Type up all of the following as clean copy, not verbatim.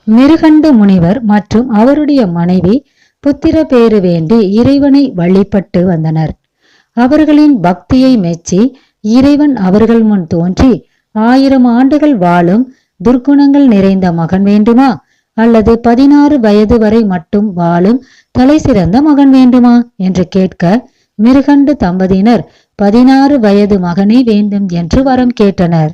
மிருகண்டு முனிவர் மற்றும் அவருடைய மனைவி புத்திர பேறு வேண்டி இறைவனை வழிபட்டு வந்தனர். அவர்களின் பக்தியை மெச்சி இறைவன் அவர்கள் முன் தோன்றி 1000 ஆண்டுகள் வாழும் துர்க்குணங்கள் நிறைந்த மகன் வேண்டுமா அல்லது 16 வயது வரை மட்டும் வாழும் தலை சிறந்த மகன் வேண்டுமா என்று கேட்க மிருகண்டு தம்பதியினர் 16 வயது மகனே வேண்டும் என்று வரம் கேட்டனர்.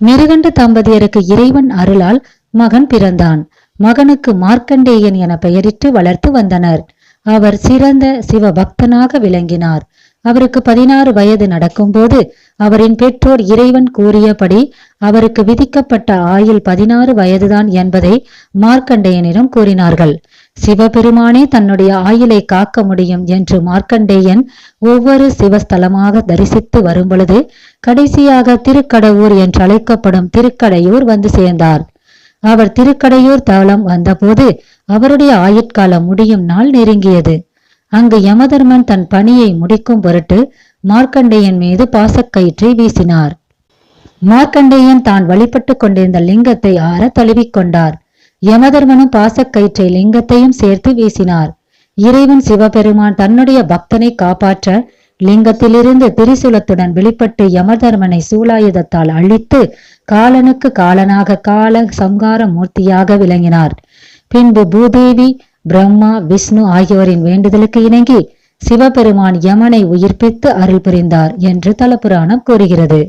மிருகண்டு தம்பதியருக்கு இறைவன் அருளால் மகன் பிறந்தான். மகனுக்கு மார்க்கண்டேயன் என பெயரிட்டு வளர்த்து வந்தனர். அவர் சிறந்த சிவபக்தனாக விளங்கினார். அவருக்கு 16 வயது நடக்கும்போது அவரின் பெற்றோர் இறைவன் கூறியபடி அவருக்கு விதிக்கப்பட்ட ஆயுள் 16 வயதுதான் என்பதை மார்க்கண்டேயனிடம் கூறினார்கள். சிவபெருமானே தன்னுடைய ஆயுளை காக்க முடியும் என்று மார்க்கண்டேயன் ஒவ்வொரு சிவஸ்தலமாக தரிசித்து வரும் பொழுது கடைசியாக திருக்கடையூர் என்று அழைக்கப்படும் திருக்கடையூர் வந்து சேர்ந்தார். அவர் திருக்கடையூர் தலம் வந்தபோது அவருடைய ஆயுட்காலம் முடியும் நாள் நெருங்கியது. அங்கு யமதர்மன் தன் பணியை முடிக்கும் பொருட்டு மார்க்கண்டேயன் மீது பாசக்கயிற்றை வீசினார். மார்க்கண்டேயன் தான் வழிபட்டு கொண்டிருந்த லிங்கத்தை ஆற தழுவிக்கொண்டார். யமதர்மனும் பாசக்கயிற்றை லிங்கத்தையும் சேர்த்து வீசினார். இறைவன் சிவபெருமான் தன்னுடைய பக்தனை காப்பாற்ற லிங்கத்திலிருந்து திரிசூலத்துடன் வெளிப்பட்டு யமதர்மனை சூலாயுதத்தால் அழித்து காலனுக்கு காலனாக கால சம்ஹார மூர்த்தியாக விளங்கினார். பின்பு பூதேவி, பிரம்மா, விஷ்ணு ஆகியோரின் வேண்டுதலுக்கு இணங்கி சிவபெருமான் யமனை உயிர்ப்பித்து அருள் புரிந்தார் என்று தலபுராணம் கூறுகிறது.